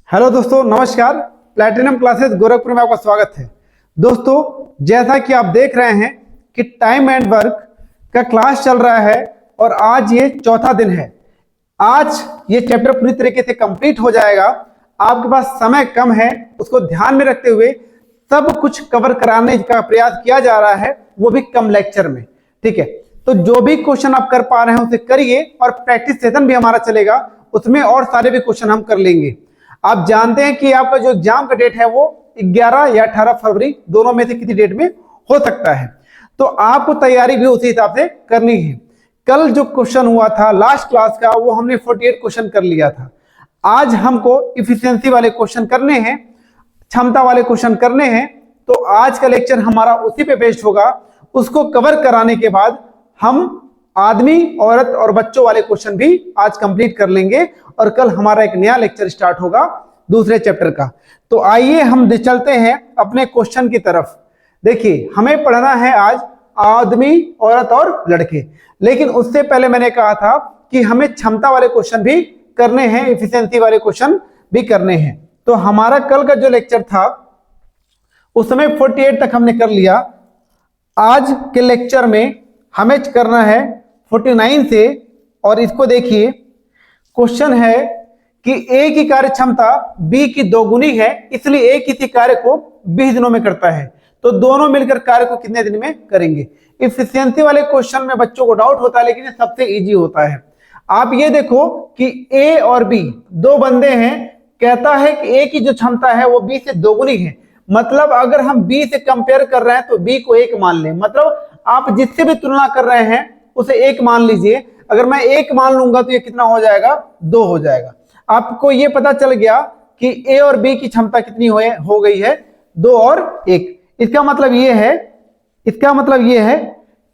Hello दोस्तों, नमस्कार। Platinum classes Gorakhpur में आपका स्वागत है। दोस्तों, जैसा कि आप देख रहे हैं कि टाइम एंड वर्क का क्लास चल रहा है और आज ये चौथा दिन है। आज ये चैप्टर पूरी तरीके से कंप्लीट हो जाएगा। आपके पास समय कम है, उसको ध्यान में रखते हुए सब कुछ कवर कराने का प्रयास किया जा रहा है, वो भी कम लेक्चर में। ठीक है, तो जो भी क्वेश्चन आप कर पा रहे हैं उसे करिए और प्रैक्टिस सेशन भी हमारा चलेगा, उसमें और सारे भी क्वेश्चन हम कर लेंगे। आप जानते हैं कि आपका जो एग्जाम का डेट है वो 11 या 18 फरवरी दोनों में से किसी डेट में हो सकता है, तो आपको तैयारी भी उसी हिसाब से करनी है। कल जो क्वेश्चन हुआ था लास्ट क्लास का, वो हमने 48 क्वेश्चन कर लिया था। आज हमको इफिशियंसी वाले क्वेश्चन करने हैं, क्षमता वाले क्वेश्चन करने हैं, तो आज का लेक्चर हमारा उसी पे बेस्ड होगा। उसको कवर कराने के बाद हम आदमी, औरत और बच्चों वाले क्वेश्चन भी आज कंप्लीट कर लेंगे और कल हमारा एक नया लेक्चर स्टार्ट होगा दूसरे चैप्टर का। तो आइए हम चलते हैं अपने क्वेश्चन की तरफ। देखिए, हमें पढ़ना है आज आदमी, औरत और लड़के, लेकिन उससे पहले मैंने कहा था कि हमें क्षमता वाले क्वेश्चन भी करने हैं, इफिशियंसी वाले क्वेश्चन भी करने हैं। तो हमारा कल का जो लेक्चर था उस समय 48 तक हमने कर लिया। आज के लेक्चर में हमें करना है 49 से, और इसको देखिए, क्वेश्चन है कि ए की कार्य क्षमता बी की दोगुनी है, इसलिए ए किसी कार्य को 20 दिनों में करता है, तो दोनों मिलकर कार्य को कितने दिन में करेंगे। इफिशियंसी वाले क्वेश्चन में बच्चों को डाउट होता है, लेकिन ये सबसे इजी होता है। आप ये देखो कि ए और बी दो बंदे हैं, कहता है कि ए की जो क्षमता है वो बी से दोगुनी है, मतलब अगर हम बी से कंपेयर कर रहे हैं तो बी को 1 मान लें। मतलब आप जिससे भी तुलना कर रहे हैं उसे 1 मान लीजिए। अगर मैं 1 मान लूंगा तो ये कितना हो जाएगा, 2 हो जाएगा। आपको ये पता चल गया कि ए और बी की क्षमता कितनी हो गई है, 2 और 1। इसका मतलब ये है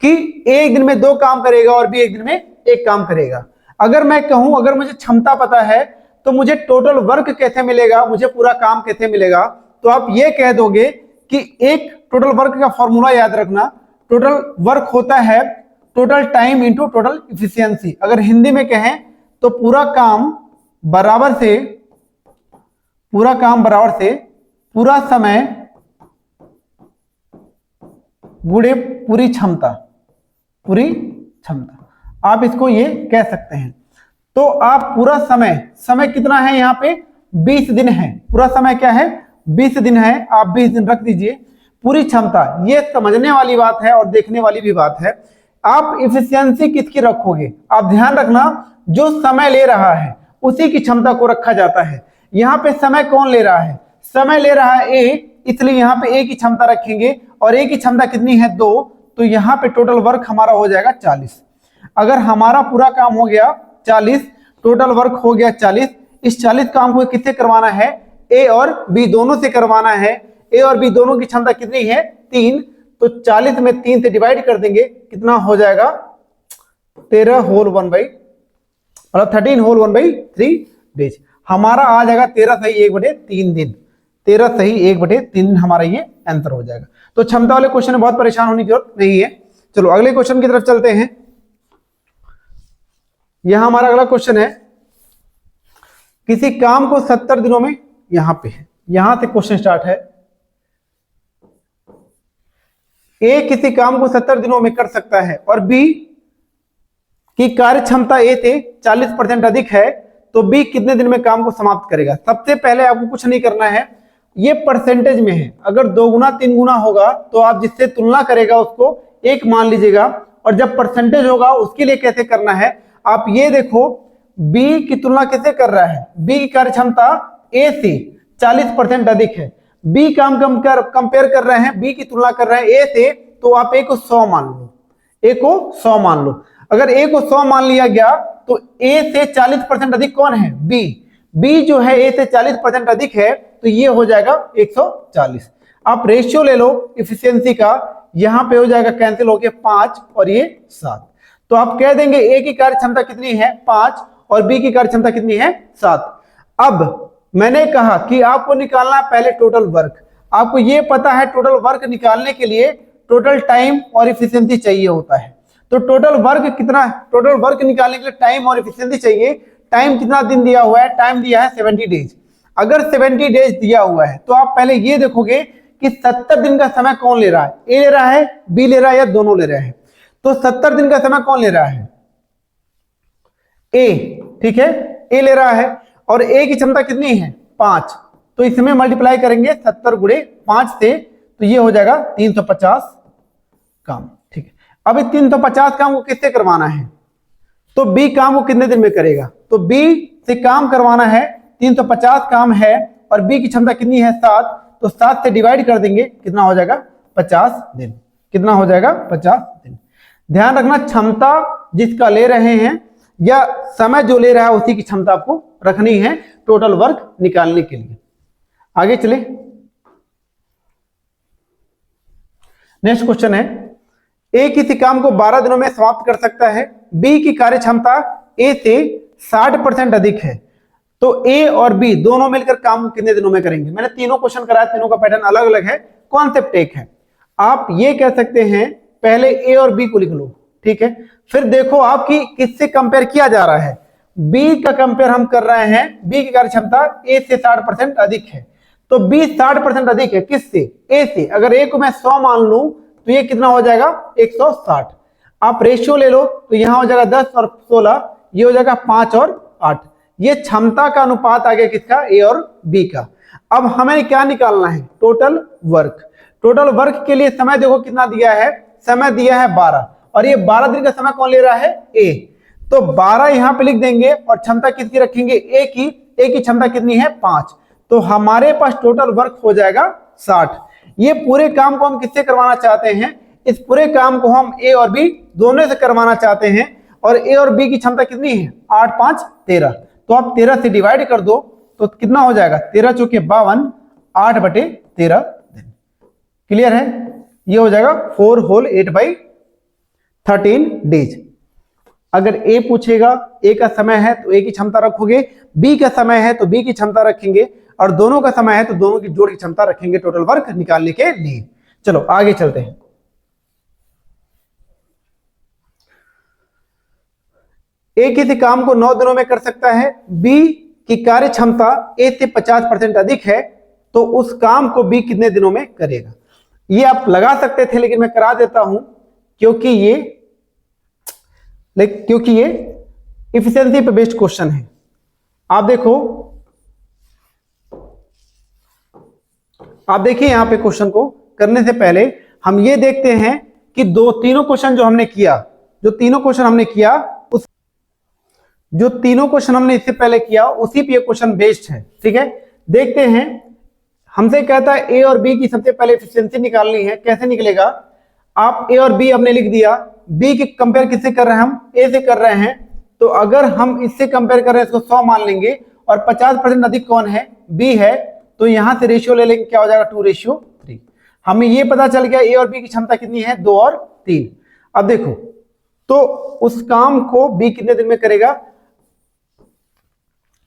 कि ए एक दिन में 2 काम करेगा और बी एक दिन में 1 काम करेगा। अगर मैं कहूं, अगर मुझे क्षमता पता है तो मुझे टोटल वर्क कैसे मिलेगा, मुझे पूरा काम कैसे मिलेगा, तो आप ये कह दोगे कि एक टोटल वर्क का फॉर्मूला याद रखना, टोटल वर्क होता है total time into total efficiency. अगर हिंदी में कहें तो पूरा काम बराबर से पूरा समय गुणे पूरी क्षमता। आप इसको ये कह सकते हैं। तो आप पूरा समय कितना है, यहाँ पे 20 दिन है। पूरा समय क्या है, 20 दिन है, आप 20 दिन रख दीजिए। पूरी क्षमता, ये समझने वाली बात है और देखने वाली भी बात है। आप इफिशियंसी किसकी रखोगे, आप ध्यान रखना, जो समय ले रहा है उसी की क्षमता को रखा जाता है। यहाँ पे समय कौन ले रहा है, समय ले रहा है ए, इसलिए यहाँ पे ए की क्षमता रखेंगे, और ए की क्षमता कितनी है, 2, तो यहाँ पे टोटल वर्क हमारा हो जाएगा 40। अगर हमारा पूरा काम हो गया 40, टोटल वर्क हो गया 40, इस 40 काम को किससे करवाना है, ए और बी दोनों से करवाना है। ए और बी दोनों की क्षमता कितनी है, 3, तो 40 में 3 से डिवाइड कर देंगे, कितना हो जाएगा, 13 होल 1/3 डेज। हमारा आ जाएगा 13 सही 1/3 दिन। 13 सही 1/3 दिन हमारा ये आंसर हो जाएगा। तो क्षमता वाले क्वेश्चन में बहुत परेशान होने की जरूरत नहीं है। चलो अगले क्वेश्चन की तरफ चलते हैं। यहां हमारा अगला क्वेश्चन है, किसी काम को 70 दिनों में, यहां पे है, यहां से क्वेश्चन स्टार्ट है। ए किसी काम को 70 दिनों में कर सकता है और बी की कार्य क्षमता ए से 40% अधिक है, तो बी कितने दिन में काम को समाप्त करेगा। सबसे पहले आपको कुछ नहीं करना है, ये परसेंटेज में है। अगर 2 गुना 3 गुना होगा तो आप जिससे तुलना करेगा उसको 1 मान लीजिएगा, और जब परसेंटेज होगा उसके लिए कैसे करना है, आप ये देखो, बी की तुलना कैसे कर रहा है, बी की कार्य क्षमता ए से 40% अधिक है। बी काम कंपेयर कर रहे हैं, बी की तुलना कर रहे हैं ए से, तो आप ए को 100 मान लो, ए को 100 मान लो। अगर ए को 100 मान लिया गया तो ए से 40% अधिक कौन है, बी। बी जो है ए से 40% अधिक है, तो ये हो जाएगा 140। आप रेशियो ले लो इफिशियंसी का, यहां पे हो जाएगा कैंसिल होके 5 और ये 7, तो आप कह देंगे ए की कार्य क्षमता कितनी है, 5, और बी की कार्य क्षमता कितनी है, 7। अब मैंने कहा कि आपको निकालना पहले टोटल वर्क। आपको ये पता है टोटल वर्क निकालने के लिए टोटल टाइम और इफिशियंसी चाहिए होता है। तो टोटल वर्क कितना, टोटल वर्क निकालने के लिए टाइम और इफिशियंसी चाहिए। टाइम कितना दिन दिया हुआ है, टाइम दिया है 70 डेज। अगर 70 डेज दिया हुआ है तो आप पहले ये देखोगे कि 70 दिन का समय कौन ले रहा है, ए ले रहा है, बी ले रहा है या दोनों ले रहे हैं। तो 70 दिन का समय कौन ले रहा है, ए, ठीक है, ए ले रहा है और ए की क्षमता कितनी है 5, तो इसमें मल्टीप्लाई करेंगे 70 गुणे 5 से, तो ये हो जाएगा 350 काम, ठीक है। अब 350 काम को किससे करवाना है, तो बी काम को कितने दिन में करेगा, तो बी से काम करवाना है, 350 काम है और बी की क्षमता कितनी है 7, तो 7 से डिवाइड कर देंगे, कितना हो जाएगा 50 दिन, कितना हो जाएगा 50 दिन। ध्यान रखना क्षमता जिसका ले रहे हैं या समय जो ले रहा है उसी की क्षमता आपको रखनी है टोटल वर्क निकालने के लिए। आगे चले, नेक्स्ट क्वेश्चन है, ए किसी काम को 12 दिनों में समाप्त कर सकता है, बी की कार्य क्षमता ए से 60% अधिक है, तो ए और बी दोनों मिलकर काम को कितने दिनों में करेंगे। मैंने तीनों क्वेश्चन कराया, तीनों का पैटर्न अलग अलग है, कॉन्सेप्ट एक है। आप ये कह सकते हैं पहले ए और बी को लिख लो, ठीक है, फिर देखो आपकी किससे कंपेयर किया जा रहा है, बी का कंपेयर हम कर रहे हैं, बी की कार्य क्षमता ए से 60% अधिक है, तो बी 60% अधिक है किससे, ए से। अगर ए को मैं 100 मान लूं तो ये कितना हो जाएगा 160। आप रेशियो ले लो तो यहां हो जाएगा 10 और 16, ये हो जाएगा 5 और 8। ये क्षमता का अनुपात आ गया किसका, ए और बी का। अब हमें क्या निकालना है, टोटल वर्क। टोटल वर्क के लिए समय देखो कितना दिया है, समय दिया है 12 और ये 12 दिन का समय कौन ले रहा है, ए, तो 12 यहां पे लिख देंगे और क्षमता किसकी रखेंगे, ए की क्षमता कितनी है 5, तो हमारे पास टोटल वर्क हो जाएगा 60। ये पूरे काम को हम किससे करवाना चाहते हैं, इस पूरे काम को हम ए और बी दोनों से करवाना चाहते हैं और ए और बी की क्षमता कितनी है 8 5 13, तो आप 13 से डिवाइड कर दो तो कितना हो जाएगा 13 चौके 52, 8/13 दिन। क्लियर है, ये हो जाएगा 4 होल 8/13 डेज। अगर ए पूछेगा, ए का समय है तो ए की क्षमता रखोगे, बी का समय है तो बी की क्षमता रखेंगे और दोनों का समय है तो दोनों की जोड़ की क्षमता रखेंगे टोटल वर्क निकालने के लिए। चलो आगे चलते हैं। ए किसी काम को 9 दिनों में कर सकता है, बी की कार्य क्षमता ए से 50% अधिक है, तो उस काम को बी कितने दिनों में करेगा। ये आप लगा सकते थे लेकिन मैं करा देता हूं क्योंकि ये इफिशिएंसी पे बेस्ड क्वेश्चन है। आप देखिए यहां पे क्वेश्चन को करने से पहले हम ये देखते हैं कि तीनों क्वेश्चन जो तीनों क्वेश्चन हमने इससे पहले किया उसी पे ये क्वेश्चन बेस्ड है, ठीक है। देखते हैं, हमसे कहता है ए और बी की सबसे पहले एफिशिएंसी निकालनी है। कैसे निकलेगा, आप ए और बी हमने लिख दिया, बी की कंपेयर किससे कर रहे हैं, हम ए से कर रहे हैं, तो अगर हम इससे कंपेयर कर रहे हैं इसको 100 मान लेंगे और 50% अधिक कौन है, बी है, तो यहां से रेशियो ले लेंगे, क्या हो जाएगा 2:3। हमें ये पता चल गया ए और बी की क्षमता कितनी है 2 और 3। अब देखो तो उस काम को बी कितने दिन में करेगा,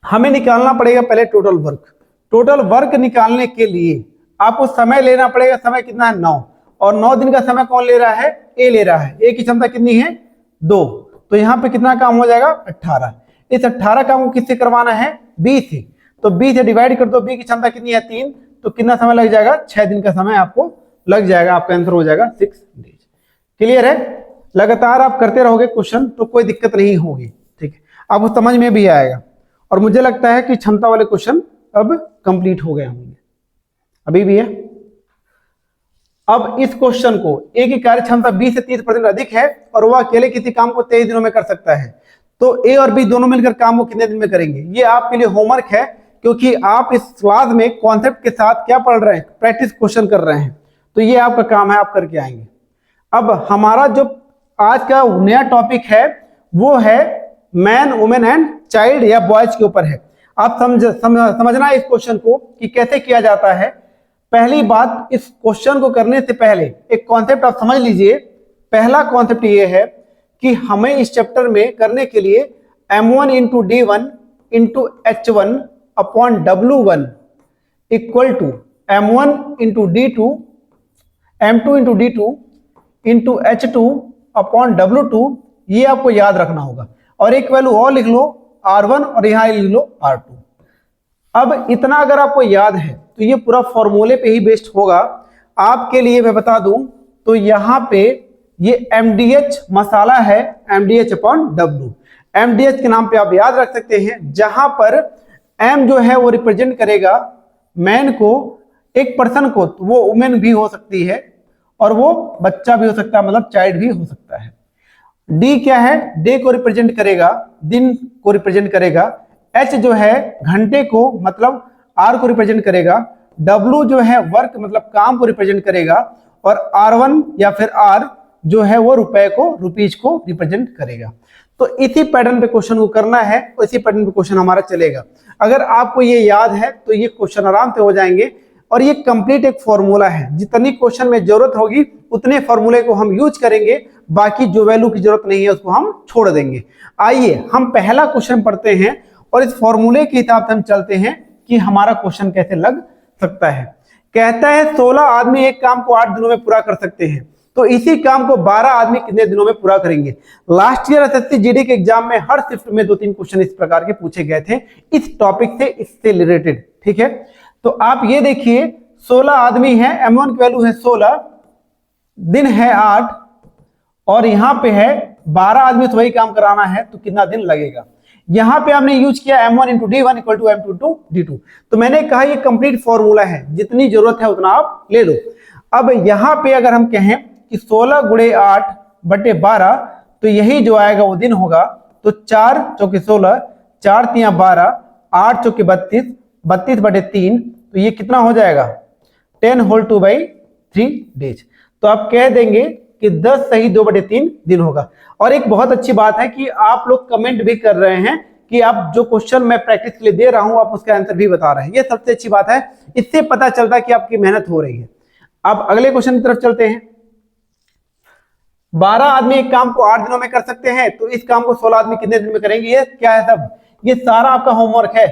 हमें निकालना पड़ेगा पहले टोटल वर्क। टोटल वर्क निकालने के लिए आपको समय लेना पड़ेगा, समय कितना है 9, और 9 दिन का समय कौन ले रहा है, ए ले रहा है, ए की क्षमता कितनी है 2, तो यहां पे कितना काम हो जाएगा 18। इस 18 काम को किससे करवाना है, बी से, तो बी से डिवाइड कर दो, बी की क्षमता कितनी है 3, तो कितना समय लग जाएगा 6 दिन का समय आपको लग जाएगा, आपका आंसर हो जाएगा 6 डेज। क्लियर है, लगातार आप करते रहोगे क्वेश्चन तो कोई दिक्कत नहीं होगी, ठीक है, आपको समझ में भी आएगा। और मुझे लगता है कि क्षमता वाले क्वेश्चन अब कंप्लीट हो गए होंगे, अभी भी है। अब इस क्वेश्चन को ए की कार्य क्षमता बी से 30% अधिक है और वह अकेले किसी काम को 23 दिनों में कर सकता है, तो ए और बी दोनों मिलकर काम को कितने दिन में करेंगे। ये आपके लिए होमवर्क है क्योंकि आप इस क्लास में कॉन्सेप्ट के साथ क्या पढ़ रहे हैं, प्रैक्टिस क्वेश्चन कर रहे हैं, तो ये आपका काम है, आप करके आएंगे। अब हमारा जो आज का नया टॉपिक है वो है मैन, वुमेन एंड चाइल्ड या बॉयज के ऊपर है। आप समझना इस क्वेश्चन को कि कैसे किया जाता है। पहली बात, इस क्वेश्चन को करने से पहले एक कॉन्सेप्ट आप समझ लीजिए। पहला कॉन्सेप्ट ये है कि हमें इस चैप्टर में करने के लिए m1 into d1 into h1 upon w1 equal to m1 into d2 m2 into d2 into h2 upon w2, ये आपको याद रखना होगा। और एक वैल्यू और लिख लो r1 और यहां लिख लो r2। अब इतना अगर आपको याद है तो ये पूरा फॉर्मूले पे ही बेस्ड होगा। आपके लिए मैं बता दूं तो यहाँ पे ये MDH मसाला है, MDH अपॉन W। MDH के नाम पे आप याद रख सकते हैं, जहां पर M जो है वो रिप्रेजेंट करेगा मैन को, एक पर्सन को, तो वो वुमेन भी हो सकती है और वो बच्चा भी हो सकता है, मतलब चाइल्ड भी हो सकता है। D क्या है, डे को रिप्रेजेंट करेगा, दिन को रिप्रेजेंट करेगा। H जो है घंटे को, मतलब R को रिप्रेजेंट करेगा। W जो है वर्क, मतलब काम को रिप्रेजेंट करेगा। और R1 या फिर R जो है वो रुपए को, रुपीज को रिप्रेजेंट करेगा। तो इसी पैटर्न पे क्वेश्चन को करना है, और इसी पैटर्न पे क्वेश्चन हमारा चलेगा। अगर आपको ये याद है तो ये क्वेश्चन आराम से हो जाएंगे, और ये कंप्लीट एक फॉर्मूला है। जितनी क्वेश्चन में जरूरत होगी उतने फॉर्मूले को हम यूज करेंगे, बाकी जो वैल्यू की जरूरत नहीं है उसको हम छोड़ देंगे। आइए हम पहला क्वेश्चन पढ़ते हैं और इस फॉर्मूले के हिसाब से हम चलते हैं कि हमारा क्वेश्चन कैसे लग सकता है। कहता है 16 आदमी एक काम को 8 दिनों में पूरा कर सकते हैं, तो इसी काम को 12 आदमी कितने दिनों में पूरा करेंगे। लास्ट ईयर एसएससी जीडी के एग्जाम में हर शिफ्ट में 2-3 क्वेश्चन इस प्रकार के पूछे गए थे, इस टॉपिक से, इससे रिलेटेड। ठीक है, तो आप ये देखिए 16 आदमी है, M1 की वैल्यू है 16, दिन है 8, और यहां पे है 12 आदमी तो वही काम कराना है, तो कितना दिन लगेगा। यहां पे हमने यूज किया M1 × D1 = M2 × D2। तो मैंने कहा ये कंप्लीट फॉर्मूला है, जितनी जरूरत है उतना आप ले लो। अब यहां पे अगर हम कहें कि 16 × 8 / 12, तो यही जो आएगा वो दिन होगा। तो 4 × 16, 4 × 3 = 12, 8 × 32, 32/3, तो ये कितना हो जाएगा 10 होल 2/3 डेज। तो आप कह देंगे कि 10 सही 2/3 दिन होगा। और एक बहुत अच्छी बात है कि आप लोग कमेंट भी कर रहे हैं कि आप जो क्वेश्चन मैं प्रैक्टिस के लिए दे रहा हूं आप उसका आंसर भी बता रहे हैं। ये सबसे अच्छी बात है, इससे पता चलता है कि आपकी मेहनत हो रही है। अब अगले क्वेश्चन की तरफ चलते हैं। 12 आदमी एक काम को 8 दिनों में कर सकते हैं, तो इस काम को 16 आदमी कितने दिन में करेंगे। ये क्या है, सब ये सारा आपका होमवर्क है।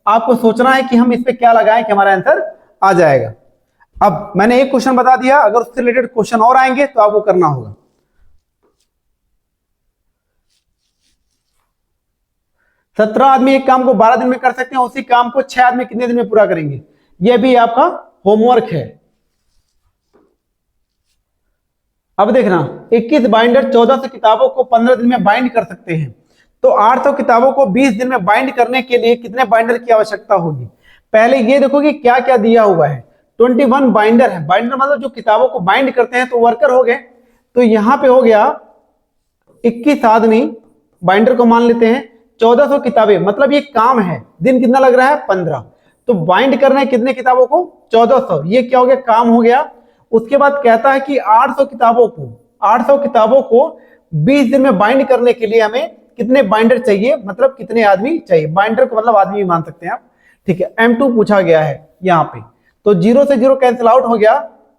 आपको सोचना है कि हम इस पे क्या लगाएं कि हमारा आंसर आ जाएगा। अब मैंने एक क्वेश्चन बता दिया, अगर उससे रिलेटेड क्वेश्चन और आएंगे तो आपको करना होगा। 17 आदमी एक काम को 12 दिन में कर सकते हैं, उसी काम को 6 आदमी कितने दिन में पूरा करेंगे। यह भी आपका होमवर्क है। अब देखना, 21 बाइंडर 1400 किताबों को 15 दिन में बाइंड कर सकते हैं, तो 800 किताबों को 20 दिन में बाइंड करने के लिए कितने बाइंडर की आवश्यकता होगी। पहले ये देखो कि क्या क्या दिया हुआ है। 21 बाइंडर है, बाइंडर मतलब जो किताबों को बाइंड करते हैं, तो वर्कर हो गए। तो यहां पे हो गया 21 आदमी, बाइंडर को मान लेते हैं। 1400 किताबें, मतलब ये काम है, दिन कितना लग रहा है 15, तो बाइंड करना है कितने किताबों को 1400, ये क्या हो गया, काम हो गया। उसके बाद कहता है कि 800 किताबों को 20 दिन में बाइंड करने के लिए हमें कितने बाइंडर चाहिए, मतलब कितने आदमी चाहिए। बाइंडर को मतलब आदमी मान सकते हैं आप। ठीक है, M2 पूछा गया है यहाँ पे, तो 0 से 0 कैंसिल आउट हो गया,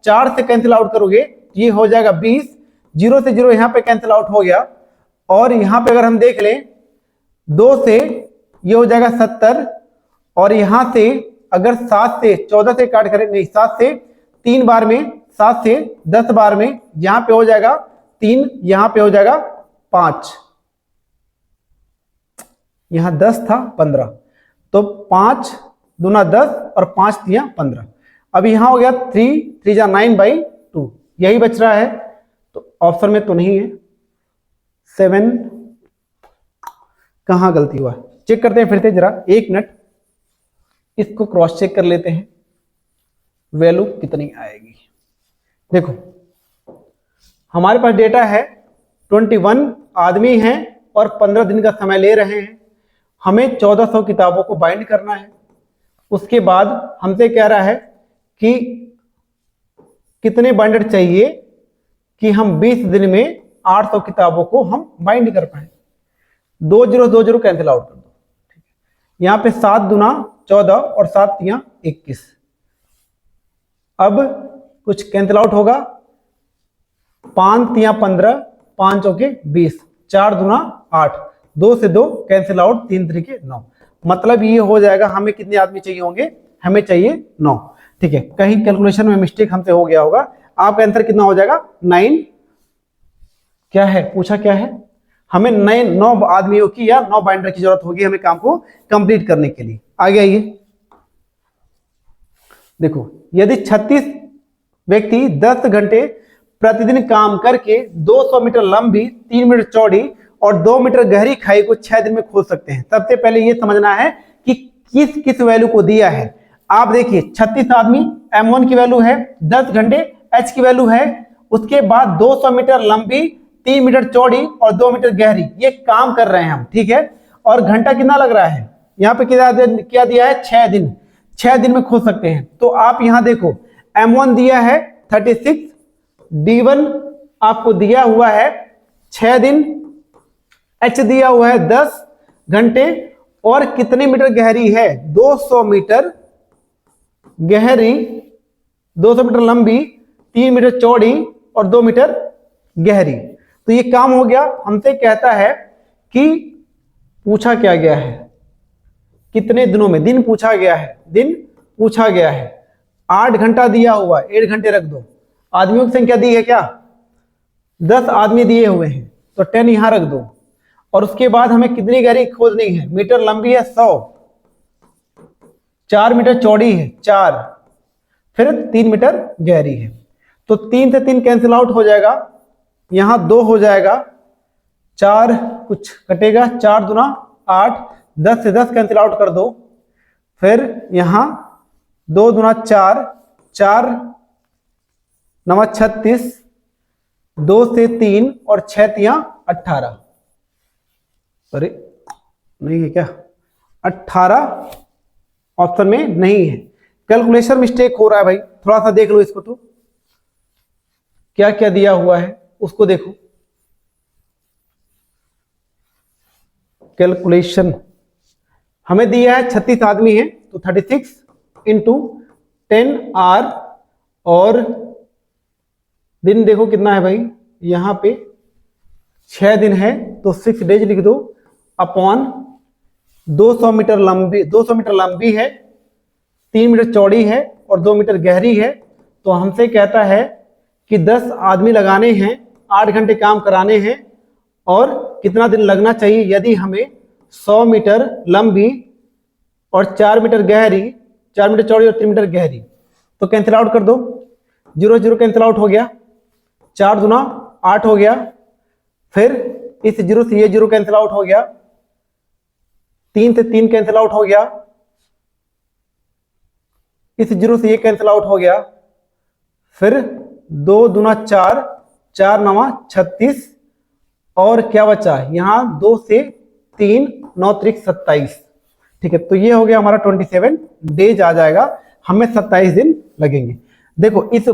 4 से कैंसिल आउट करोगे ये हो जाएगा 20, 0 से 0 यहाँ पे कैंसिल आउट हो गया। और यहाँ पे अगर हम देख लें 2 से ये हो जाएगा 70, और यहां से अगर 7 से 14 से काट करें, नहीं 7 से 3 बार में, 7 से 10 बार में, यहां पे हो जाएगा 3, यहां पे हो जाएगा 5, यहां 10 था 15, तो 5 दूना 10 और 5 दिया 15। अब यहां हो गया 3 3 जा 9/2, यही बच रहा है, तो ऑप्शन में तो नहीं है। 7 कहां गलती हुआ है, चेक करते हैं फिर से जरा, 1 मिनट, इसको क्रॉस चेक कर लेते हैं, वैल्यू कितनी आएगी। देखो हमारे पास डेटा है 21 आदमी हैं और 15 दिन का समय ले रहे हैं, हमें 1400 किताबों को बाइंड करना है। उसके बाद हमसे कह रहा है कि कितने बाइंडर चाहिए कि हम 20 दिन में 800 किताबों को हम बाइंड कर पाए। 2 0 कैंसिल आउट कर दो। ठीक है, यहां पे 7 दूना 14 और 7 तियां 21। अब कुछ कैंसिल आउट होगा, 5 तियां 15, 5 चौके 20, 4 दूना 8, 2 से 2 कैंसिल आउट, 3 3 9। मतलब ये हो जाएगा, हमें कितने आदमी चाहिए होंगे, हमें चाहिए 9। ठीक है, कहीं कैलकुलेशन में मिस्टेक हमसे हो गया होगा। आपका आंसर कितना हो जाएगा 9। क्या है पूछा, क्या है, हमें 9 आदमियों की या 9 बाइंडर की जरूरत होगी हमें काम को कंप्लीट करने के लिए। आगे आइए, देखो, यदि 36 व्यक्ति 10 घंटे प्रतिदिन काम करके 200 मीटर लंबी, 3 मीटर चौड़ी और 2 मीटर गहरी खाई को 6 दिन में खोद सकते हैं। सबसे पहले ये समझना है कि किस किस वैल्यू को दिया है। आप देखिए 36 आदमी, m1 की वैल्यू है 10 घंटे, h की वैल्यू है, उसके बाद 200 मीटर लंबी, 3 मीटर चौड़ी और 2 मीटर गहरी, ये काम कर रहे हैं हम, ठीक है। और घंटा कितना लग रहा है, यहाँ पे क्या दिया है, 6 दिन, 6 दिन में खोद सकते हैं। तो आप यहाँ देखो m1 दिया है 36, d1 आपको दिया हुआ है 6 दिन, h दिया हुआ है 10 घंटे और कितने मीटर गहरी है, 200 मीटर गहरी, 200 मीटर लंबी, 3 मीटर चौड़ी और 2 मीटर गहरी। तो ये काम हो गया। हमसे कहता है कि पूछा क्या गया है, कितने दिनों में, दिन पूछा गया है, दिन पूछा गया है। 8 घंटा दिया हुआ, 8 घंटे रख दो। आदमियों की संख्या दी है क्या, 10 आदमी दिए हुए हैं, तो 10 यहां रख दो। और उसके बाद हमें कितनी गहरी खोजनी है, मीटर लंबी है 100, 4 मीटर चौड़ी है 4, फिर 3 मीटर गहरी है। तो 3 से 3 कैंसिल आउट हो जाएगा, यहां 2 हो जाएगा, 4 कुछ कटेगा, 4 दूना 8, 10 से 10 कैंसिल आउट कर दो, फिर यहां 2 दूना 4, 4 9 36, 2 से 3 और 6 तियां 18, अरे नहीं है क्या, 18 ऑप्शन में नहीं है। कैलकुलेशन मिस्टेक हो रहा है भाई, थोड़ा सा देख लो इसको, तो क्या क्या दिया हुआ है उसको देखो। कैलकुलेशन हमें दिया है 36 आदमी है, तो 36 इंटू 10 आर, और दिन देखो कितना है भाई, यहां पे 6 दिन है, तो 6 डेज लिख दो, अपॉन 200 मीटर लंबी, 200 मीटर लंबी है, 3 मीटर चौड़ी है और 2 मीटर गहरी है। तो हमसे कहता है कि 10 आदमी लगाने हैं, 8 घंटे काम कराने हैं, और कितना दिन लगना चाहिए यदि हमें 100 मीटर लंबी और 4 मीटर गहरी, 4 मीटर चौड़ी और 3 मीटर गहरी। तो कैंसिल आउट कर दो, 0 0 कैंसिल आउट हो गया, 4 दूना 8 हो गया, फिर इस 0 से ये 0 कैंसिल आउट हो गया, 3 से 3 कैंसिल आउट हो गया, इस 0 से ये कैंसिल आउट हो गया, फिर 2 दूना 4, 4 9 36, और क्या बचा यहां 2 से 3, 9 त्रिक 27, ठीक है। तो ये हो गया हमारा 27 डेज आ जाएगा, हमें 27 दिन लगेंगे। देखो इस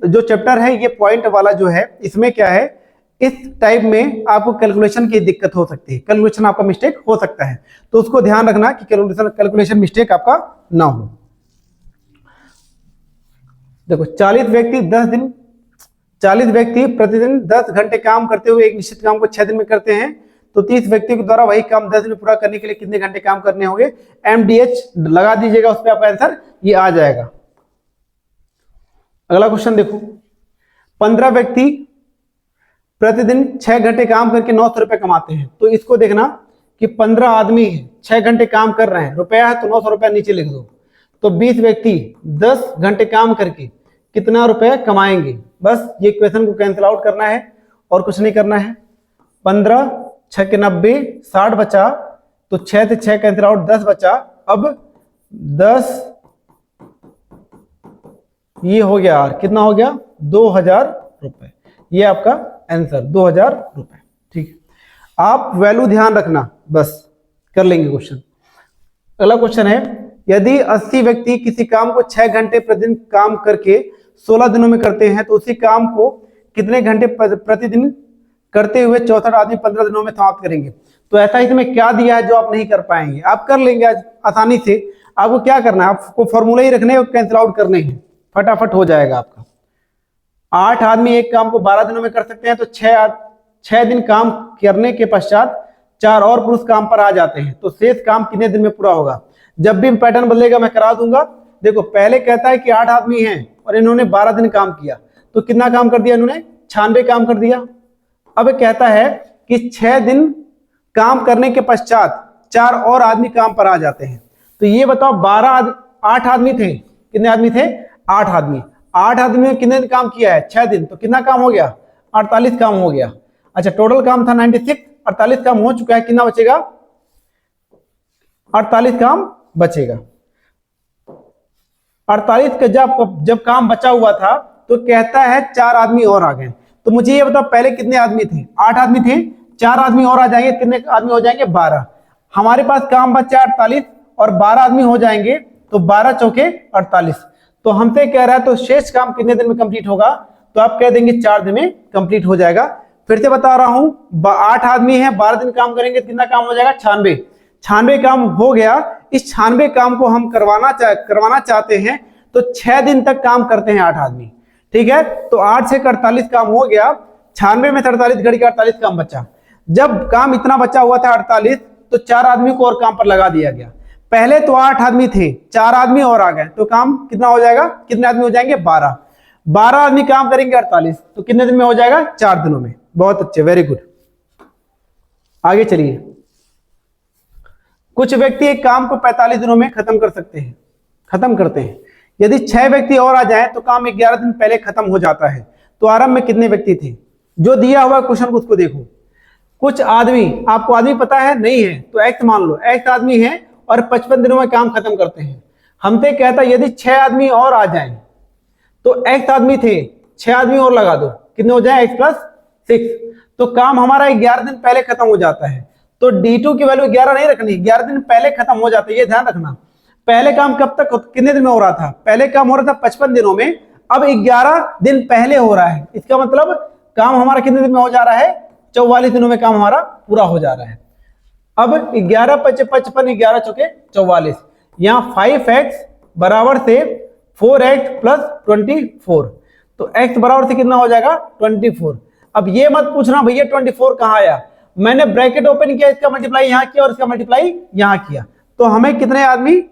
जो चैप्टर है, ये पॉइंट वाला जो है, इसमें क्या है, इस टाइप में आपको कैलकुलेशन की दिक्कत हो सकती है, कैलकुलेशन आपका मिस्टेक हो सकता है, तो उसको ध्यान रखना कि कैलकुलेशन मिस्टेक आपका ना हो। देखो 40 व्यक्ति 10 दिन, 40 व्यक्ति प्रतिदिन 10 घंटे काम करते हुए एक निश्चित काम को 6 दिन में करते हैं, तो 30 व्यक्तियों के द्वारा वही काम 10 दिन में पूरा करने के लिए कितने घंटे काम करने होंगे, MDH लगा दीजिएगा, उस पर आपका आंसर ये आ जाएगा। अगला क्वेश्चन देखो, 15 व्यक्ति प्रतिदिन 6 घंटे काम करके 900 रुपए कमाते हैं। तो इसको देखना कि 15 आदमी 6 घंटे काम कर रहे हैं, रुपया है तो 900 रुपया नीचे लिख दो। तो 20 व्यक्ति 10 घंटे काम करके कितना रुपया कमाएंगे, बस ये क्वेश्चन को कैंसिल आउट करना है और कुछ नहीं करना है। 15 6 के 90, 60 बचा, तो 6 से 6 कैंसिल आउट, 10 बचा। अब 10 ये हो गया, और कितना हो गया 2000 रुपए, ये आपका आंसर 2000 रुपए, ठीक है। आप वैल्यू ध्यान रखना, बस कर लेंगे क्वेश्चन। अगला क्वेश्चन है, यदि 80 व्यक्ति किसी काम को 6 घंटे प्रतिदिन काम करके 16 दिनों में करते हैं, तो उसी काम को कितने घंटे प्रतिदिन करते हुए 64 आदमी 15 दिनों में समाप्त करेंगे। तो ऐसा इसमें क्या दिया है जो आप नहीं कर पाएंगे, आप कर लेंगे आज आसानी से। आपको क्या करना है, आपको फॉर्मूला ही रखने और कैंसिल आउट करने हैं, फटाफट हो जाएगा आपका। 8 आदमी एक काम को 12 दिनों में कर सकते हैं, तो 6 दिन काम करने के पश्चात 4 और पुरुष काम पर आ जाते हैं, तो शेष काम कितने दिन में पूरा होगा। जब भी पैटर्न बदलेगा मैं करा दूंगा। देखो पहले कहता है कि 8 आदमी हैं और इन्होंने 12 दिन काम किया, तो कितना काम कर दिया इन्होंने, 96 काम कर दिया। अब कहता है कि 6 दिन काम करने के पश्चात 4 और आदमी काम पर आ जाते हैं, तो ये बताओ 8 आदमी थे, कितने आदमी थे? 8 आदमी। 8 आदमी ने कितने दिन काम किया है? 6 दिन। तो कितना काम हो गया? 48 काम हो गया। अच्छा, टोटल काम था 96, 48 काम हो चुका है, कितना बचेगा? 48 काम बचेगा। 48 का जब काम बचा हुआ था तो कहता है 4 आदमी और आ गए। तो मुझे ये बताओ पहले कितने आदमी थे? 8 आदमी थे, 4 आदमी और आ जाएंगे, कितने आदमी हो जाएंगे? 12। हमारे पास काम बचा 48 और 12 आदमी हो जाएंगे, तो 12 चौके 48। तो हमसे कह रहा है तो शेष काम कितने दिन में कंप्लीट होगा? तो आप कह देंगे 4 दिन में कंप्लीट हो जाएगा। फिर से बता रहा हूं, 8 आदमी है, 12 दिन काम करेंगे, कितना काम हो जाएगा? 96। 96 काम हो गया। इस 96 काम को हम करवाना चाहते हैं, तो 6 दिन तक काम करते हैं 8 आदमी। ठीक है, तो 8 से 48 काम हो गया, 96 में 48 घड़ी का 48 काम बचा। जब काम इतना बचा हुआ था 48, तो 4 आदमी को और काम पर लगा दिया गया। पहले तो 8 आदमी थे, 4 आदमी और आ गए, तो काम कितना हो जाएगा? कितने आदमी हो जाएंगे? 12। 12 आदमी काम करेंगे 48, तो कितने दिन में हो जाएगा? 4 दिनों में। बहुत अच्छे, वेरी गुड। आगे चलिए। कुछ व्यक्ति एक काम को 45 दिनों में खत्म करते हैं। यदि 6 व्यक्ति और आ जाएं तो काम 11 दिन पहले खत्म हो जाता है। तो आरंभ में कितने व्यक्ति थे? जो दिया हुआ क्वेश्चन को उसको देखो। कुछ आदमी, आपको आदमी पता है? नहीं है, तो एक्स मान लो, एक्स आदमी है और 55 दिनों में काम खत्म करते हैं। हमसे कहता है यदि 6 आदमी और आ जाएं, तो एक्स आदमी थे, 6 आदमी और लगा दो, कितने हो जाए? X plus 6। तो काम हमारा 11 दिन पहले खत्म हो जाता है। तो D2 की वैल्यू 11 नहीं रखनी, 11 दिन पहले खत्म हो जाता है, ये ध्यान रखना। पहले काम कब तक, कितने दिन में हो रहा था? पहले काम हो रहा था 55 दिनों में, अब 11 दिन पहले हो रहा है। इसका मतलब काम हमारा कितने दिन में हो जा रहा है? 44 दिनों में काम हमारा पूरा हो जा रहा है। अब 11 55, 11 चौके 44। यहाँ 5x बराबर से 4x प्लस 24, तो x बराबर से कितना हो जाएगा? 24। अब ये मत पूछना भैया 24 कहाँ आया, मैंने ब्रैकेट ओपन किया, इसका मल्टीप्लाई यहाँ किया और इसका मल्टीप्लाई यहाँ किया। तो हमें कितने आदमी,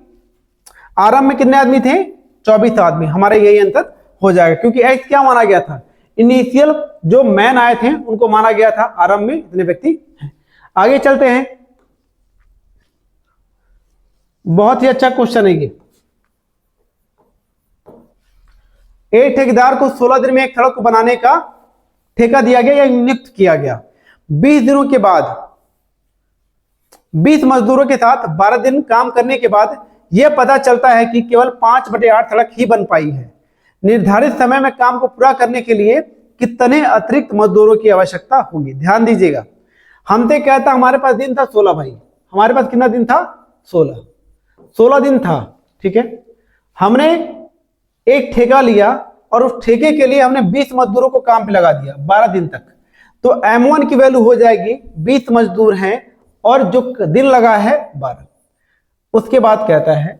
आरंभ में कितने आदमी थे? 24 आदमी। हमारा यही अंतर हो जाएगा, क्योंकि x क्या माना गया था? इनिशियल जो मैन आए थे उनको माना गया था, आरंभ में इतने व्यक्ति हैं। आगे चलते हैं। बहुत ही अच्छा क्वेश्चन है ये। एक ठेकेदार को 16 दिन में एक सड़क को बनाने का ठेका दिया गया या नियुक्त किया गया। 20 दिनों के बाद 20 मजदूरों के साथ 12 दिन काम करने के बाद यह पता चलता है कि केवल 5/8 सड़क ही बन पाई है। निर्धारित समय में काम को पूरा करने के लिए कितने अतिरिक्त मजदूरों की आवश्यकता होगी? ध्यान दीजिएगा। हमसे कहता हमारे पास दिन था 16 भाई, हमारे पास कितना दिन था? 16 दिन था। ठीक है, हमने एक ठेका लिया और उस ठेके के लिए हमने 20 मजदूरों को काम पे लगा दिया 12 दिन तक। तो M1 की वैल्यू हो जाएगी 20 मजदूर हैं और जो दिन लगा है 12। उसके बाद कहता है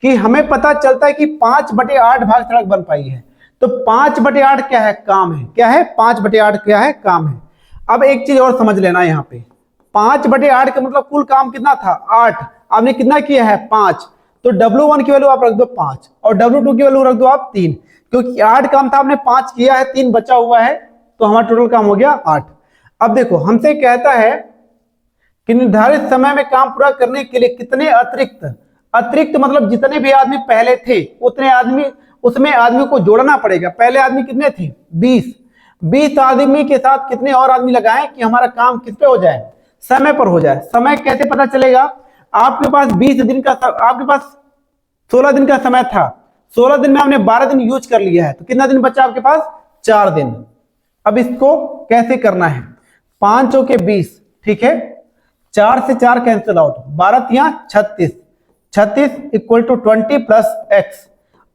कि हमें पता चलता है कि 5/8 भाग सड़क बन पाई है। तो 5/8 क्या है? काम है। क्या है? 5/8 क्या है? काम है। अब एक चीज और समझ लेना, यहाँ पे 5/8 का मतलब कुल काम कितना था? 8। आपने कितना किया है? 5। तो W1 की वैल्यू आप रख दो 5 और W2 की वैल्यू रख दो आप 3, क्योंकि 8 काम था, आपने 5 किया है, 3 बचा हुआ है, तो हमारा टोटल काम हो गया 8। अब देखो हमसे कहता है कि निर्धारित समय में काम पूरा करने के लिए कितने अतिरिक्त मतलब जितने भी आदमी पहले थे उतने आदमी, उसमें आदमी को जोड़ना पड़ेगा। पहले आदमी कितने थे? 20 आदमी के साथ कितने और आदमी लगाएं कि हमारा काम किस पे हो जाए? समय पर हो जाए। समय कैसे पता चलेगा? आपके पास 20 दिन का, आपके पास 16 दिन का समय था, 16 दिन में आपने 12 दिन यूज कर लिया है, तो कितना दिन बचा आपके पास? 4 दिन। अब इसको कैसे करना है? 5 चौके 20, ठीक है, 4 से 4 कैंसिल आउट, 12 तिया 36, 36 इक्वल टू 20 प्लस एक्स।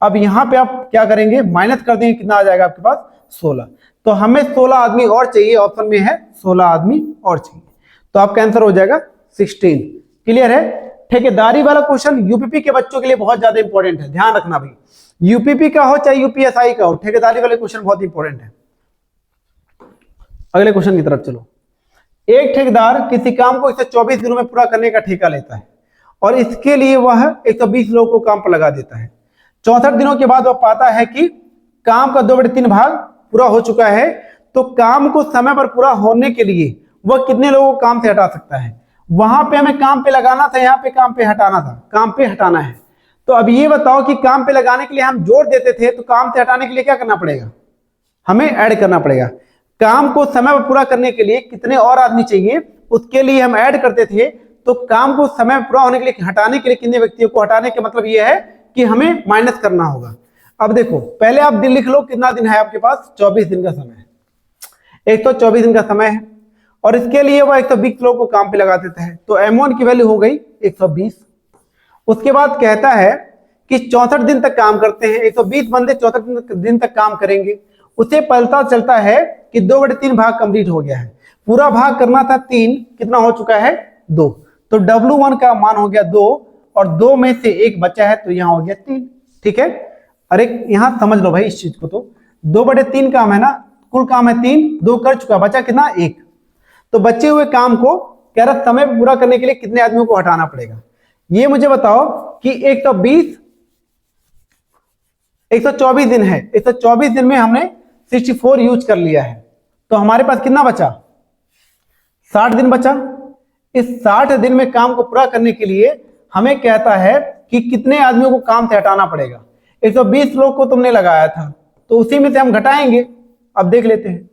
अब यहां पे आप क्या करेंगे? माइनस कर देंगे, कितना आ जाएगा आपके पास? 16। तो हमें 16 आदमी और चाहिए, ऑप्शन में है 16 आदमी और चाहिए, तो आपका आंसर हो जाएगा 16। क्लियर है? ठेकेदारी वाला क्वेश्चन यूपीपी के बच्चों के लिए बहुत ज्यादा इंपॉर्टेंट है, ध्यान रखना भाई। यूपीपी का हो चाहे यूपीएसआई का हो, ठेकेदारी वाले क्वेश्चन बहुत इंपॉर्टेंट है। अगले क्वेश्चन की तरफ चलो। एक ठेकेदार किसी काम को 124 दिनों में पूरा करने का ठेका लेता है और इसके लिए वह 120 लोगों को काम पर लगा देता है। 64 दिनों के बाद वह पाता है कि काम का 2/3 भाग पूरा हो चुका है, तो काम को समय पर पूरा होने के लिए वह कितने लोगों को काम से हटा सकता है? वहां पे हमें काम पे लगाना था, यहाँ पे काम पे हटाना था, काम पे हटाना है। तो अब ये बताओ कि काम पे लगाने के लिए हम जोड़ देते थे, तो काम से हटाने के लिए क्या करना पड़ेगा, हमें ऐड करना पड़ेगा। काम को समय पर पूरा करने के लिए कितने और आदमी चाहिए, उसके लिए हम ऐड करते थे। तो काम को समय पर पूरा होने के लिए, हटाने के लिए कितने व्यक्तियों को हटाने का मतलब ये है कि हमें माइनस करना होगा। अब देखो, पहले आप दिन लिख लो, कितना दिन है आपके पास, 24 दिन का समय है। 124 दिन का समय है, और इसके लिए वो 120 लोग को काम पे लगा देता है। तो M1 की वैल्यू हो गई 120। उसके बाद कहता है कि 64 दिन तक काम करते हैं, 120 बंदे 64 दिन तक काम करेंगे। उसे पता चलता है कि 2/3 भाग कंप्लीट हो गया है। पूरा भाग करना था 3, कितना हो चुका है 2। तो W1 का मान हो गया 2, और 2 में से 1 बचा है, तो यहां हो गया 3। ठीक है, अरे यहां समझ लो भाई इस चीज को, तो 2/3 काम है ना, कुल काम है 3, 2 कर चुका, बचा कितना 1। तो बचे हुए काम को कह रहा समय पूरा करने के लिए कितने आदमियों को हटाना पड़ेगा। ये मुझे बताओ कि 124 दिन है, 124 दिन में हमने 64 यूज कर लिया है, तो हमारे पास कितना बचा, 60 दिन बचा। इस 60 दिन में काम को पूरा करने के लिए हमें कहता है कि कितने आदमियों को काम से हटाना पड़ेगा। 120 लोग को तुमने लगाया था, तो उसी में से हम घटाएंगे। अब देख लेते हैं,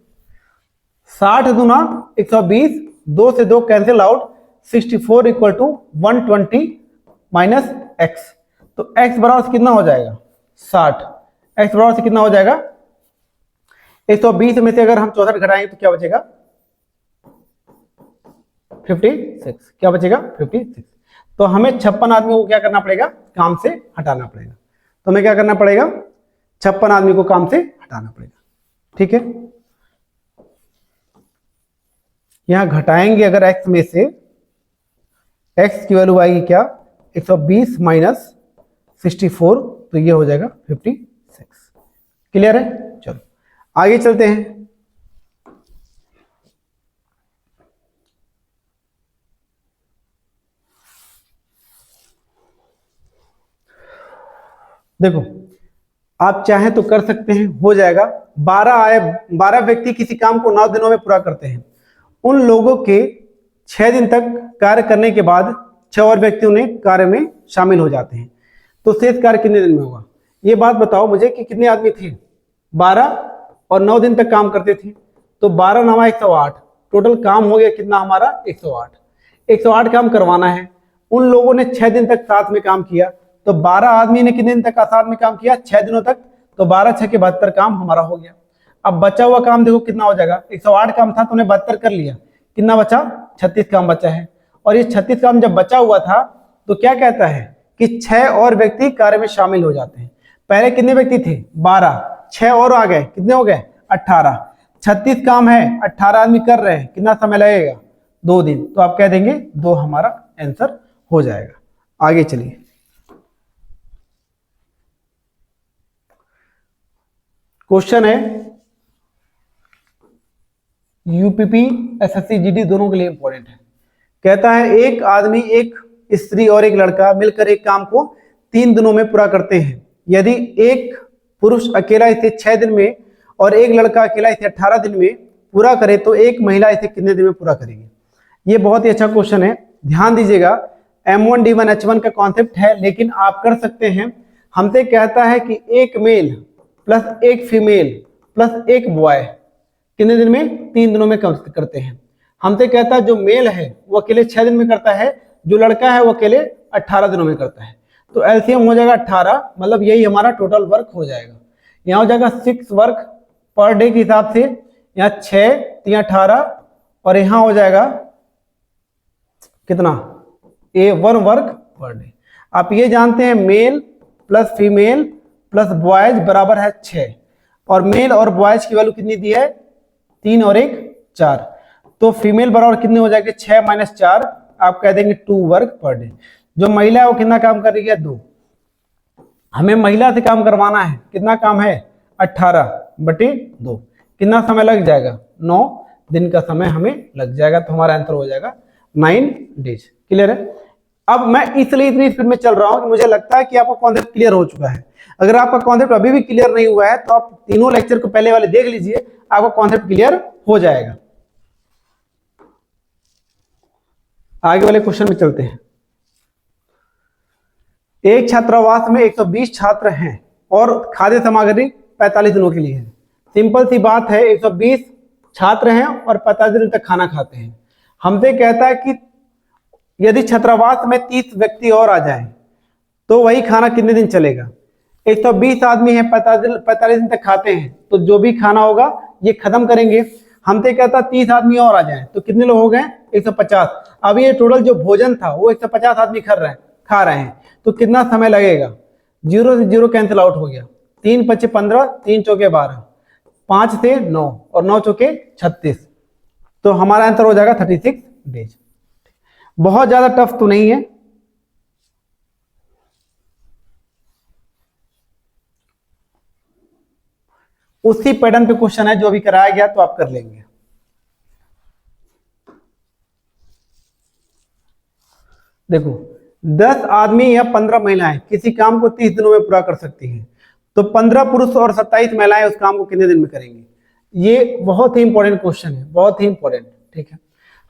60 दूना 120, 2 से 2 cancel out, 64 equal to 120 minus x। तो x बराबर से कितना हो जाएगा 60, x बराबर से कितना हो जाएगा 120 में से अगर हम 64 घटाएंगे तो क्या बचेगा 56। क्या बचेगा 56। तो हमें 56 आदमियों को क्या करना पड़ेगा, काम से हटाना पड़ेगा। तो हमें क्या करना पड़ेगा, 56 आदमी को काम से हटाना पड़ेगा। ठीक है, यहां घटाएंगे अगर x में से, x की वैल्यू आएगी क्या 120 माइनस 64, तो ये हो जाएगा 56। क्लियर है, चलो आगे चलते हैं। देखो, आप चाहें तो कर सकते हैं, हो जाएगा। 12 व्यक्ति किसी काम को 9 दिनों में पूरा करते हैं। उन लोगों के 6 दिन तक कार्य करने के बाद 6 और व्यक्ति उन्हें कार्य में शामिल हो जाते हैं, तो शेष कार्य कितने दिन में होगा। ये बात बताओ मुझे कि कितने आदमी थे, 12 और 9 दिन तक काम करते थे, तो 12 9 108, टोटल काम हो गया कितना हमारा 108। 108 काम करवाना है। उन लोगों ने 6 दिन तक साथ में काम किया, तो 12 आदमी ने कितने दिन तक साथ में काम किया, 6 दिनों तक, तो 12 6 के 72 काम हमारा हो गया। अब बचा हुआ काम देखो कितना हो जाएगा, 108 काम था तो उन्हें 72 कर लिया, कितना बचा 36 काम बचा है। और ये 36 काम जब बचा हुआ था तो क्या कहता है कि 6 और व्यक्ति कार्य में शामिल हो जाते हैं। पहले कितने व्यक्ति थे 12, 6 और आ गए, कितने हो गए 18। 36 काम है, 18 आदमी कर रहे हैं, कितना समय लगेगा 2 दिन, तो आप कह देंगे 2 हमारा आंसर हो जाएगा। आगे चलिए, क्वेश्चन है यूपीपी एसएससी जीडी दोनों के लिए इंपॉर्टेंट है। कहता है एक आदमी, एक स्त्री और एक लड़का मिलकर एक काम को 3 दिनों में पूरा करते हैं। यदि एक पुरुष अकेला इसे 6 दिन में और एक लड़का अकेला इसे 18 दिन में पूरा करे, तो एक महिला इसे कितने दिन में पूरा करेगी। ये बहुत ही अच्छा क्वेश्चन है, ध्यान दीजिएगा। M1D1 H1 का कॉन्सेप्ट है, लेकिन आप कर सकते हैं। हमसे कहता है कि एक मेल प्लस एक फीमेल प्लस एक बॉय कितने दिन में, 3 दिनों में करते हैं। हमसे कहता है जो मेल है वो अकेले 6 दिन में करता है, जो लड़का है वो अकेले 18 दिनों में करता है। तो एलसीएम हो जाएगा 18, मतलब यही हमारा टोटल वर्क हो जाएगा। यहाँ हो जाएगा 6 वर्क पर डे के हिसाब से, यहाँ 6 3 18, और यहाँ हो जाएगा कितना 1 वर्क पर डे। आप ये जानते हैं male plus female plus boys बराबर है 6, और मेल और बॉयज की वैल्यू कितनी दी है 3 और 1 4, तो फीमेल बराबर कितने हो जाएंगे 6 माइनस 4, आप कह देंगे 2 वर्क पर डे। जो महिला है वो कितना काम कर रही है 2, हमें महिला से काम करवाना है, कितना काम है 18/2, कितना समय लग जाएगा 9 दिन का समय हमें लग जाएगा, तो हमारा आंसर हो जाएगा 9 डेज। क्लियर है। अब मैं इसलिए इतनी स्पीड में चल रहा हूं कि मुझे लगता है कि आपका कॉन्सेप्ट क्लियर हो चुका है। अगर आपका कॉन्सेप्ट अभी भी क्लियर नहीं हुआ है तो आप तीनों लेक्चर को पहले वाले देख लीजिए, आपका कॉन्सेप्ट क्लियर हो जाएगा। आगे वाले क्वेश्चन में चलते हैं। एक छात्रावास में 120 छात्र हैं और खाद्य सामग्री 45 दिनों के लिए है। सिंपल सी बात है, 120 छात्र हैं और 45 दिन तक खाना खाते हैं। हमसे कहता है कि यदि छात्रावास में 30 व्यक्ति और आ जाएं तो वही खाना कितने दिन चलेगा। 120 आदमी हैं, 45 दिन तक खाते हैं, तो जो भी खाना होगा ये खत्म करेंगे। हमसे कहता 30 आदमी और आ जाएं तो कितने लोग हो गए, 150। अब ये टोटल जो भोजन था वो 150 आदमी खा रहे हैं, तो कितना समय लगेगा। 0 से 0 कैंसिल आउट हो गया, 3 × 5 = 15, 3 × 4 = 12, 5 से 9 और 9 × 4 = 36, तो हमारा आंसर हो जाएगा 36 डेज। बहुत ज्यादा टफ तो नहीं है। उसी पैटर्न पे क्वेश्चन है जो अभी कराया गया, तो आप कर लेंगे। देखो 10 आदमी या 15 महिलाएं किसी काम को 30 दिनों में पूरा कर सकती हैं, तो 15 पुरुष और 27 महिलाएं उस काम को कितने दिन में करेंगी। ये बहुत ही इंपॉर्टेंट क्वेश्चन है, बहुत ही इंपॉर्टेंट। ठीक है,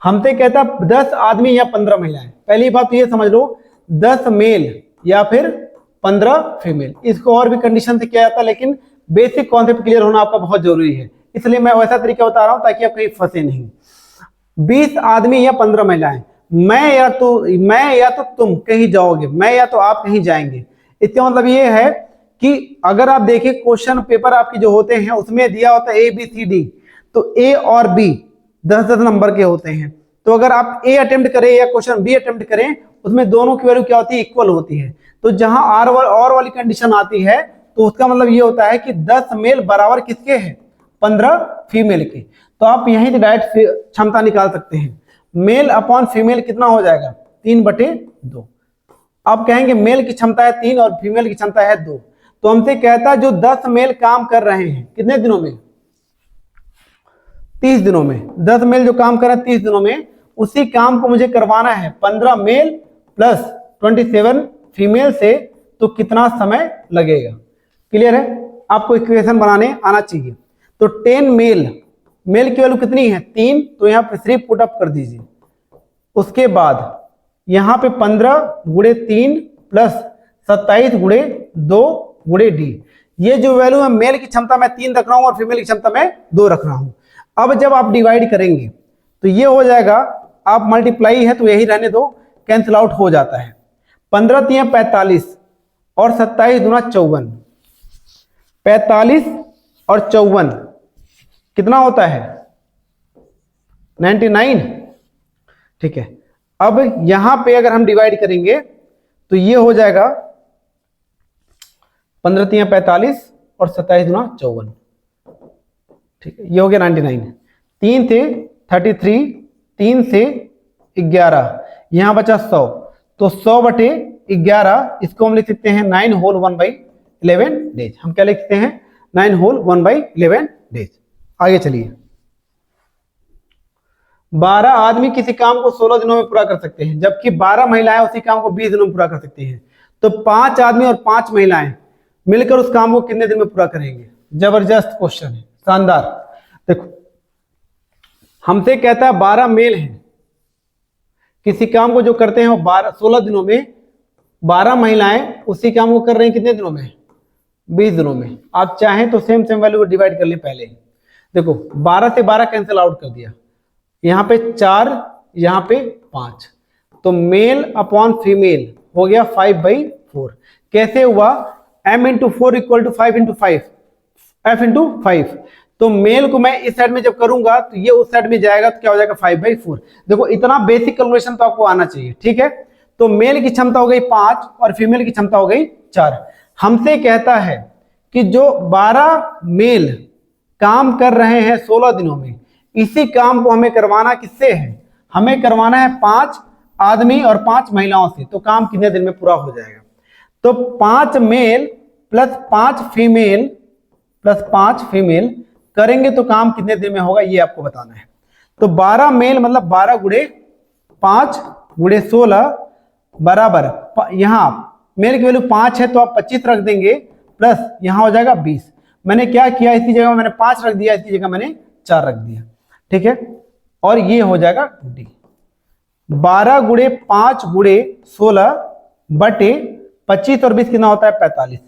हमसे कहता 10 आदमी या 15 महिलाएं। पहली बात तो ये समझ लो 10 मेल या फिर 15 फीमेल। इसको और भी कंडीशन से किया जाता है, लेकिन बेसिक कॉन्सेप्ट क्लियर होना आपका बहुत जरूरी है, इसलिए मैं वैसा तरीका बता रहा हूं ताकि आप कहीं फंसे नहीं। 20 आदमी या 15 महिलाएं, मैं या तो तुम कहीं जाओगे, मैं या तो आप कहीं जाएंगे। इसका मतलब ये है कि अगर आप देखिए क्वेश्चन पेपर आपके जो होते हैं उसमें दिया होता है ABCD, तो A और B 10-10 नंबर के होते हैं। तो अगर आप A अटेम्प्ट करें या क्वेश्चन B अटेम्प्ट करें, उसमें दोनों की वैल्यू क्या होती है, इक्वल होती है। तो जहां और वाली कंडीशन आती है तो उसका मतलब ये होता है कि 10 मेल बराबर किसके हैं, 15 फीमेल के। तो आप यहीं से डायरेक्ट क्षमता निकाल सकते हैं। मेल अपॉन फीमेल कितना हो जाएगा, 3/2। आप कहेंगे मेल की क्षमता है 3 और फीमेल की क्षमता है 2, तो हमसे कहता है जो 10 मेल काम कर रहे हैं कितने दिनों में, 30 दिनों में। 10 मेल जो काम कर रहे हैं 30 दिनों में, उसी काम को मुझे करवाना है 15 मेल प्लस 27 फीमेल से, तो कितना समय लगेगा। क्लियर है, आपको इक्वेशन बनाने आना चाहिए। तो 10 मेल की वैल्यू कितनी है, 3, तो यहाँ पे 3 पुट अप कर दीजिए। उसके बाद यहाँ पे 15 × 3 प्लस 27 × 2 × D। ये जो वैल्यू है मेल की क्षमता में 3 रख रहा हूं और फीमेल की क्षमता में 2 रख रहा हूं। अब जब आप डिवाइड करेंगे तो ये हो जाएगा, आप मल्टीप्लाई है तो यही रहने दो, कैंसिल आउट हो जाता है। 15 × 3 = 45 और 27 × 2 = 54। 45 और 54 कितना होता है, 99। ठीक है, अब यहां पे अगर हम डिवाइड करेंगे तो ये हो जाएगा 15 × 3 = 45 और 27 × 2 = 54। ठीक है, ये हो गया 99। 3 से 33, 3 से 11, यहां बचा 100, तो 100/11 इसको हम लिख सकते हैं 9 होल 1/11 डेज। हम क्या लिख सकते हैं, 9 होल 1/11 डेज। आगे चलिए, 12 आदमी किसी काम को 16 दिनों में पूरा कर सकते हैं, जबकि 12 महिलाएं उसी काम को 20 दिनों में पूरा कर सकती हैं। तो 5 आदमी और 5 महिलाएं मिलकर उस काम को कितने दिन में पूरा करेंगे। जबरदस्त क्वेश्चन है, शानदार। देखो हमसे कहता है 12 मेल हैं किसी काम को जो करते हैं वो 16 दिनों में, 12 महिलाएं उसी काम को कर रही हैं कितने दिनों में, 20 दिनों में। आप चाहें तो सेम वैल्यू को डिवाइड कर लें पहले ही। देखो 12 से 12 कैंसिल आउट कर दिया, यहाँ पे 4, यहाँ पे 5, तो मेल अपॉन फीमेल हो गया 5/4। कैसे हुआ, m × 4 = 5 × 5, f × 5। तो मेल को मैं इस साइड में जब करूंगा तो ये उस साइड में जाएगा, तो क्या हो जाएगा 5/4। देखो इतना बेसिक कैलकुलेशन तो आपको आना चाहिए। ठीक है, तो मेल की क्षमता हो गई 5 और फीमेल की क्षमता हो गई 4। हमसे कहता है कि जो 12 मेल काम कर रहे हैं 16 दिनों में, इसी काम को हमें करवाना किससे है, हमें करवाना है 5 आदमी और 5 महिलाओं से। तो काम कितने दिन में पूरा हो जाएगा, तो 5 मेल प्लस 5 फीमेल करेंगे तो काम कितने दिन में होगा, ये आपको बताना है। तो 12 मेल मतलब 12 × 5 × 16 बराबर, यहां मेल की वैल्यू 5 है तो आप 25 रख देंगे, प्लस यहां हो जाएगा 20। मैंने क्या किया, इसी जगह मैंने 5 रख दिया, इसी जगह मैंने 4 रख दिया। ठीक है, और ये हो जाएगा D। 12 × 5 × 16 / 25 और 20 कितना होता है 45,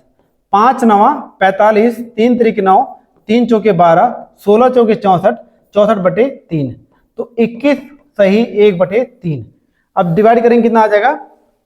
5 9 45, 3 3 9, 3 चौके 12, 16 चौके 64, 64/3, तो 21 सही 1/3। अब डिवाइड करेंगे कितना आ जाएगा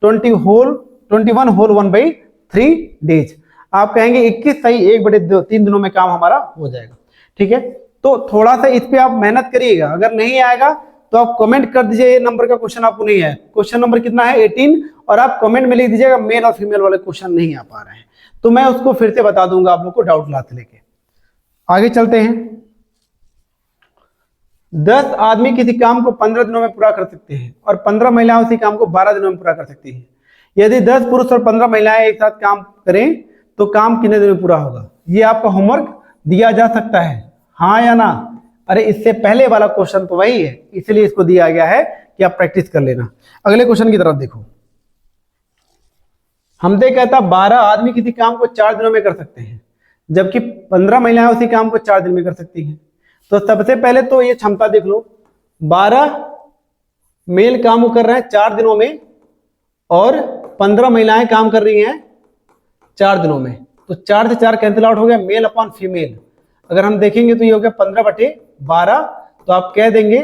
21 होल 1/3 डेज। आप कहेंगे 21 सही 1/3 दिनों में काम हमारा हो जाएगा। ठीक है, तो थोड़ा सा इस पे आप मेहनत करिएगा, अगर नहीं आएगा तो आप कमेंट कर दीजिए ये नंबर का क्वेश्चन आपको नहीं है। क्वेश्चन नंबर कितना है 18, और आप कमेंट में लिख दीजिएगा मेल और फीमेल वाले क्वेश्चन नहीं आ पा रहे हैं, तो मैं उसको फिर से बता दूंगा आप लोग को डाउट लाते लेके। आगे चलते हैं। 10 आदमी किसी काम को 15 दिनों में पूरा कर सकते हैं और 15 महिलाएं उसी काम को 12 दिनों में पूरा कर सकती हैं। यदि 10 पुरुष और 15 महिलाएं एक साथ काम करें तो काम कितने दिन में पूरा होगा? ये आपका होमवर्क दिया जा सकता है, हाँ या ना? अरे इससे पहले वाला क्वेश्चन तो वही है, इसलिए इसको दिया गया है कि आप प्रैक्टिस कर लेना। अगले क्वेश्चन की तरफ देखो। हमसे कहता 12 आदमी किसी काम को 4 दिनों में कर सकते हैं, जबकि 15 महिलाएं उसी काम को 4 दिन में कर सकती हैं। तो सबसे पहले तो ये क्षमता देख लो, 12 मेल काम को कर रहे हैं 4 दिनों में और 15 महिलाएं काम कर रही हैं 4 दिनों में, तो 4 से 4 कैंसिल आउट हो गया, मेल अपॉन फीमेल। अगर हम देखेंगे तो ये हो गया 15/12, तो आप कह देंगे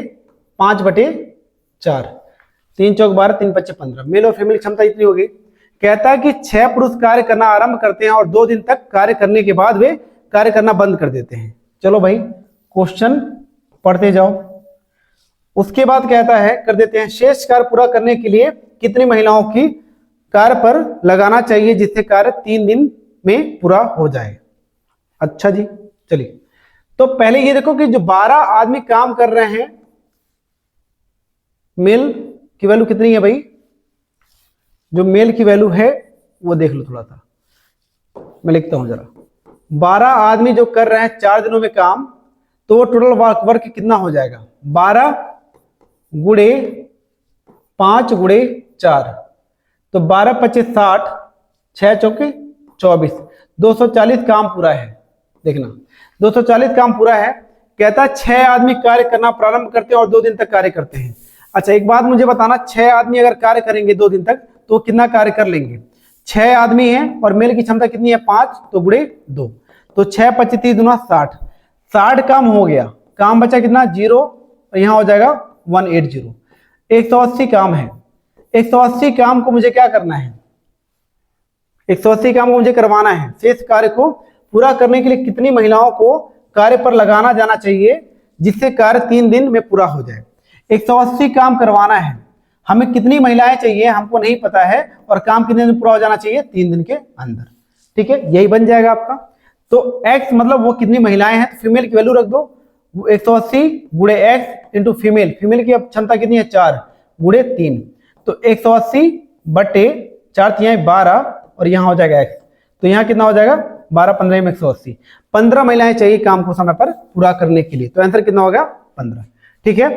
5/4, 3 चौक 12, 3 पच्चे 15, मेल और फीमेल क्षमता इतनी होगी। कहता है कि 6 पुरुष कार्य करना आरंभ करते हैं और 2 दिन तक कार्य करने के बाद वे कार्य करना बंद कर देते हैं। चलो भाई क्वेश्चन पढ़ते जाओ। उसके बाद कहता है कर देते हैं, शेष कार्य पूरा करने के लिए कितनी महिलाओं की कार्य पर लगाना चाहिए जिससे कार्य 3 दिन में पूरा हो जाए? अच्छा जी, चलिए तो पहले ये देखो कि जो 12 आदमी काम कर रहे हैं, मेल की वैल्यू कितनी है भाई? जो मेल की वैल्यू है वो देख लो थोड़ा सा, मैं लिखता हूं जरा। 12 आदमी जो कर रहे हैं 4 दिनों में काम, तो टोटल वर्क कितना हो जाएगा? 12 गुणे 5 गुणे 4, तो 12 पच्चे 60, 6 चौके 24, 240 काम पूरा है। देखना 240 काम पूरा है। कहता 6 आदमी कार्य करना प्रारंभ करते हैं और 2 दिन तक कार्य करते हैं। अच्छा एक बात मुझे बताना, 6 आदमी अगर कार्य करेंगे 2 दिन तक तो कितना कार्य कर लेंगे? 6 आदमी हैं और मेल की क्षमता कितनी है 5, तो गुणे 2, तो 6 25 30 दूना 60, 60 काम हो गया, काम बचा कितना 0, और यहां हो जाएगा 180। 180 काम है, 180 काम को मुझे क्या करना है? 180 काम को मुझे करवाना है। शेष कार्य को पूरा करने के लिए कितनी महिलाओं को कार्य पर लगाना जाना चाहिए जिससे कार्य 3 दिन में पूरा हो जाए? 180 काम करवाना है, हमें कितनी महिलाएं चाहिए हमको नहीं पता है, और काम कितने दिन पूरा हो जाना चाहिए? 3 दिन के अंदर। ठीक है, यही बन जाएगा आपका। तो x मतलब वो कितनी महिलाएं हैं, तो फीमेल की वैल्यू रख दो, 180 गुणे x इंटू फीमेल, फीमेल की क्षमता कितनी है 4 गुणे 3, तो 180/4 3 12, और यहाँ हो जाएगा x, तो यहाँ कितना हो जाएगा 12 15 में 180, 15 महिलाएं चाहिए काम को समय पर पूरा करने के लिए, तो आंसर कितना होगा 15। ठीक है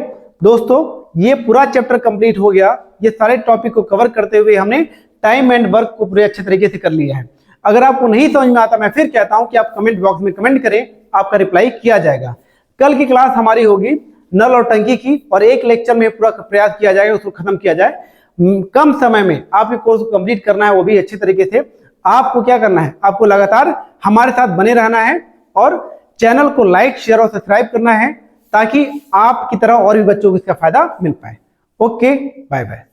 दोस्तों, ये पूरा चैप्टर कंप्लीट हो गया। ये सारे टॉपिक को कवर करते हुए हमने टाइम एंड वर्क को पूरे अच्छे तरीके से कर लिया है। अगर आपको नहीं समझ में आता, मैं फिर कहता हूं कि आप कमेंट बॉक्स में कमेंट करें, आपका रिप्लाई किया जाएगा। कल की क्लास हमारी होगी नल और टंकी की, और एक लेक्चर में पूरा प्रयास किया जाएगा उसको खत्म किया जाए। कम समय में आपके कोर्स को कंप्लीट करना है, वो भी अच्छे तरीके से। आपको क्या करना है, आपको लगातार हमारे साथ बने रहना है और चैनल को लाइक शेयर और सब्सक्राइब करना है, ताकि आपकी तरह और भी बच्चों को इसका फायदा मिल पाए। Okay, bye bye.